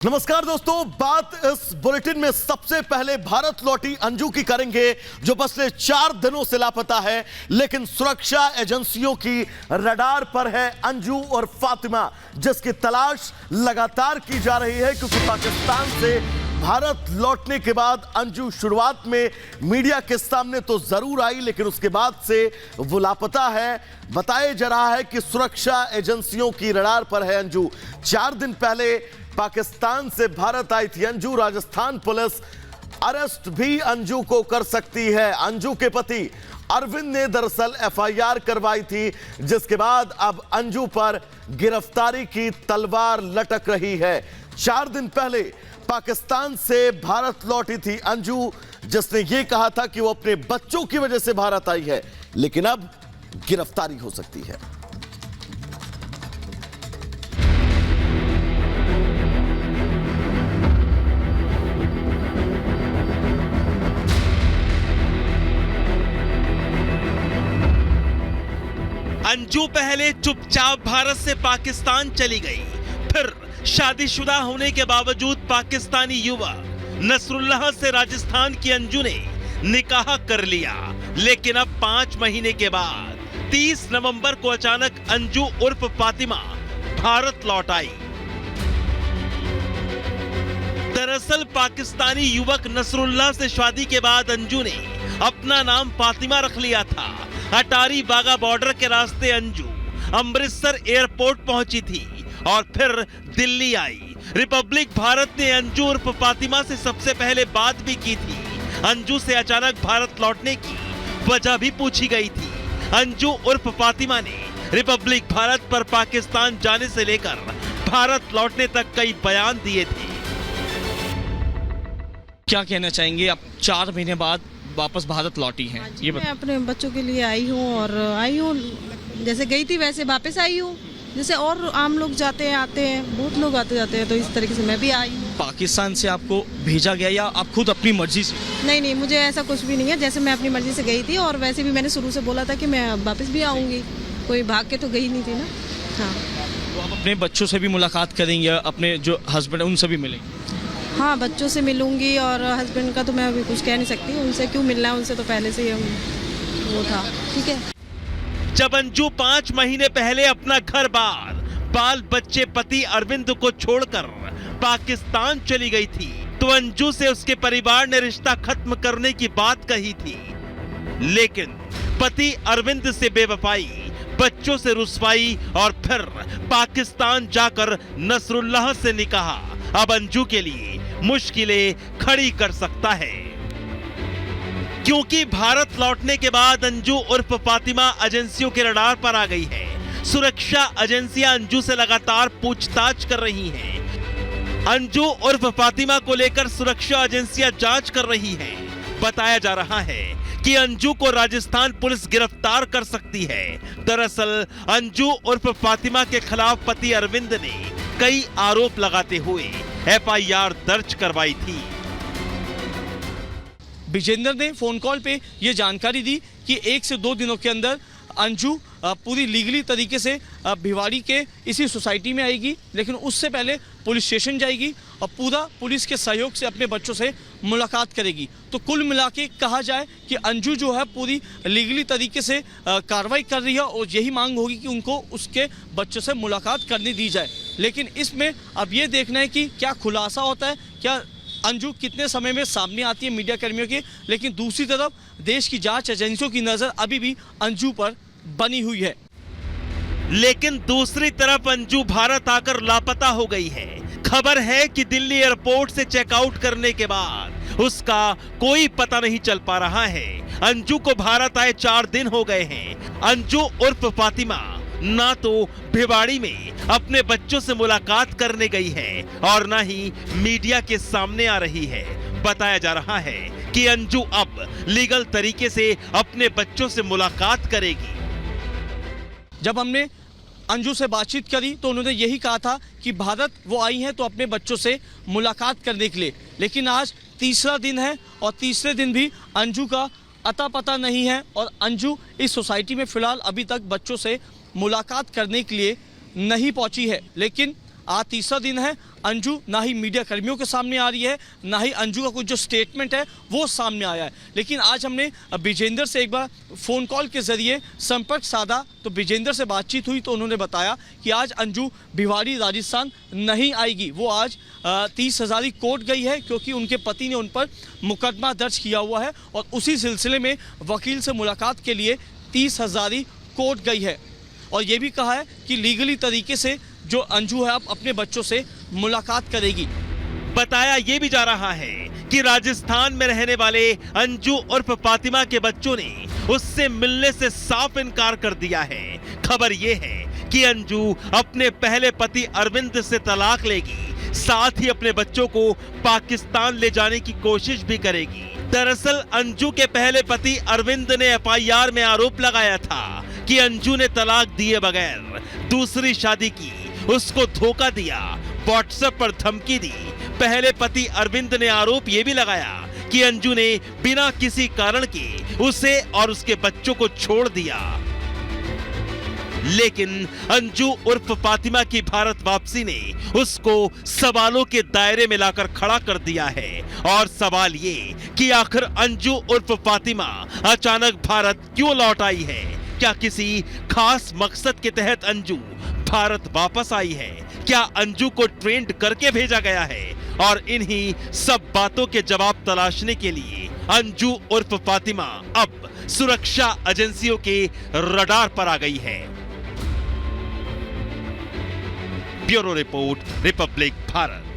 नमस्कार दोस्तों, बात इस बुलेटिन में सबसे पहले भारत लौटी अंजू की करेंगे, जो पिछले 4 दिनों से लापता है, लेकिन सुरक्षा एजेंसियों की रडार पर है अंजू और फातिमा, जिसकी तलाश लगातार की जा रही है। क्योंकि पाकिस्तान से भारत लौटने के बाद अंजू शुरुआत में मीडिया के सामने तो जरूर आई, लेकिन उसके बाद से वो लापता है। बताया जा रहा है कि सुरक्षा एजेंसियों की रडार पर है अंजू। 4 दिन पहले पाकिस्तान से भारत आई थी अंजू। राजस्थान पुलिस अरेस्ट भी अंजू को कर सकती है। अंजू के पति अरविंद ने दरअसल एफआईआर करवाई थी, जिसके बाद अब अंजू पर गिरफ्तारी की तलवार लटक रही है। 4 दिन पहले पाकिस्तान से भारत लौटी थी अंजू, जिसने यह कहा था कि वो अपने बच्चों की वजह से भारत आई है, लेकिन अब गिरफ्तारी हो सकती है। अंजू पहले चुपचाप भारत से पाकिस्तान चली गई, फिर शादीशुदा होने के बावजूद पाकिस्तानी युवक नसरुल्लाह से राजस्थान की अंजू ने निकाह कर लिया। लेकिन अब 5 महीने के बाद 30 नवंबर को अचानक अंजू उर्फ फातिमा भारत लौट आई। दरअसल पाकिस्तानी युवक नसरुल्लाह से शादी के बाद अंजू ने अपना नाम फातिमा रख लिया था। अटारी वाघा बॉर्डर के रास्ते अंजू अमृतसर एयरपोर्ट पहुंची थी और फिर दिल्ली आई। रिपब्लिक भारत ने अंजू उर्फ फातिमा से सबसे पहले बात भी की थी। अंजू से अचानक भारत लौटने की वजह भी पूछी गई थी। अंजू उर्फ फातिमा ने रिपब्लिक भारत पर पाकिस्तान जाने से लेकर भारत लौटने तक कई बयान दिए थे। क्या कहना चाहेंगे, आप 4 महीने बाद वापस भारत लौटी हैं? ये मैं अपने बच्चों के लिए आई हूँ और आई हूँ जैसे गई थी वैसे वापस आई हूँ। जैसे और आम लोग जाते हैं आते हैं, बहुत लोग आते जाते हैं, तो इस तरीके से मैं भी आई हूँ। पाकिस्तान से आपको भेजा गया या आप खुद अपनी मर्जी से? नहीं, मुझे ऐसा कुछ भी नहीं है। जैसे मैं अपनी मर्जी से गई थी और वैसे भी मैंने शुरू से बोला था कि मैं वापस भी आऊँगी, कोई भाग के तो गई नहीं थी ना। हाँ, तो आप अपने बच्चों से भी मुलाकात करेंगे, अपने जो हस्बैंड उनसे भी मिलेंगे? हाँ, बच्चों से मिलूंगी और हस्बैंड का तो मैं अभी कुछ कह नहीं सकती, उनसे क्यों मिलना है, उनसे तो पहले से ही वो था। ठीक है। जब अंजू 5 महीने पहले अपना घर बार बाल बच्चे पति अरविंद को छोड़कर पाकिस्तान चली गई थी, तो अंजू से उसके परिवार ने रिश्ता खत्म करने की बात कही थी। लेकिन पति अरविंद से बेवफाई, बच्चों से रुसवाई और फिर पाकिस्तान जाकर नसरुल्लाह से निकाह अब अंजू के लिए मुश्किलें खड़ी कर सकता है। क्योंकि भारत लौटने के बाद अंजू उर्फ फातिमा एजेंसियों के रडार पर आ गई है। सुरक्षा एजेंसियां अंजू से लगातार पूछताछ कर रही हैं। अंजू उर्फ फातिमा को लेकर सुरक्षा एजेंसियां जांच कर रही हैं। बताया जा रहा है कि अंजू को राजस्थान पुलिस गिरफ्तार कर सकती है। दरअसल अंजू उर्फ फातिमा के खिलाफ पति अरविंद ने कई आरोप लगाते हुए एफआईआर दर्ज करवाई थी। विजेंद्र ने फोन कॉल पे ये जानकारी दी कि 1 से 2 दिनों के अंदर अंजू पूरी लीगली तरीके से भिवाड़ी के इसी सोसाइटी में आएगी, लेकिन उससे पहले पुलिस स्टेशन जाएगी और पूरा पुलिस के सहयोग से अपने बच्चों से मुलाकात करेगी। तो कुल मिला के कहा जाए कि अंजू जो है पूरी लीगली तरीके से कार्रवाई कर रही है और यही मांग होगी कि उनको उसके बच्चों से मुलाकात करने दी जाए। लेकिन इसमें अब ये देखना है कि क्या खुलासा होता है, क्या अंजू कितने समय में सामने आती है मीडिया कर्मियों की। लेकिन दूसरी तरफ देश की जांच एजेंसियों की नजर अभी भी अंजू पर बनी हुई है। लेकिन दूसरी तरफ अंजू भारत आकर लापता हो गई है। खबर है कि दिल्ली एयरपोर्ट से चेकआउट करने के बाद उसका कोई पता नहीं चल पा रहा है। अंजू को भारत आए 4 दिन हो गए हैं। अंजू उर्फ फातिमा ना तो भिवाड़ी में अपने बच्चों से मुलाकात करने गई है और ना ही मीडिया के सामने आ रही है। बताया जा रहा है कि अंजू अब लीगल तरीके से अपने बच्चों से मुलाकात करेगी। जब हमने अंजू से बातचीत करी तो उन्होंने यही कहा था कि भारत वो आई हैं तो अपने बच्चों से मुलाकात करने के लिए। लेकिन आज तीसरा दिन है और तीसरे दिन भी अंजू का अता पता नहीं है और अंजू इस सोसाइटी में फिलहाल अभी तक बच्चों से मुलाकात करने के लिए नहीं पहुंची है। लेकिन आज तीसरा दिन है, अंजू ना ही मीडिया कर्मियों के सामने आ रही है, ना ही अंजू का कुछ जो स्टेटमेंट है वो सामने आया है। लेकिन आज हमने विजेंद्र से एक बार फ़ोन कॉल के ज़रिए संपर्क साधा, तो विजेंद्र से बातचीत हुई तो उन्होंने बताया कि आज अंजू भिवाड़ी राजस्थान नहीं आएगी। वो आज 30 हज़ारी कोर्ट गई है क्योंकि उनके पति ने उन पर मुकदमा दर्ज किया हुआ है और उसी सिलसिले में वकील से मुलाकात के लिए 30 हज़ारी कोर्ट गई है। और ये भी कहा है कि लीगली तरीके से जो अंजू है अब अपने बच्चों से मुलाकात करेगी। बताया ये भी जा रहा है कि राजस्थान में रहने वाले अंजू उर्फ फातिमा के बच्चों ने उससे मिलने से साफ इनकार कर दिया है। खबर ये है कि अंजू अपने पहले पति अरविंद से तलाक लेगी, साथ ही अपने बच्चों को पाकिस्तान ले जाने की कोशिश भी करेगी। दरअसल अंजू के पहले पति अरविंद ने एफआईआर में आरोप लगाया था कि अंजू ने तलाक दिए बगैर दूसरी शादी की, उसको धोखा दिया, व्हाट्सएप पर धमकी दी। पहले पति अरविंद ने आरोप यह भी लगाया कि अंजू ने बिना किसी कारण के उसे और उसके बच्चों को छोड़ दिया। लेकिन अंजू उर्फ फातिमा की भारत वापसी ने उसको सवालों के दायरे में लाकर खड़ा कर दिया है। और सवाल ये कि आखिर अंजू उर्फ फातिमा अचानक भारत क्यों लौट आई है? क्या किसी खास मकसद के तहत अंजू भारत वापस आई है? क्या अंजू को ट्रेंड करके भेजा गया है? और इन्हीं सब बातों के जवाब तलाशने के लिए अंजू उर्फ फातिमा अब सुरक्षा एजेंसियों के रडार पर आ गई है। Bureau report, Republic Bharat.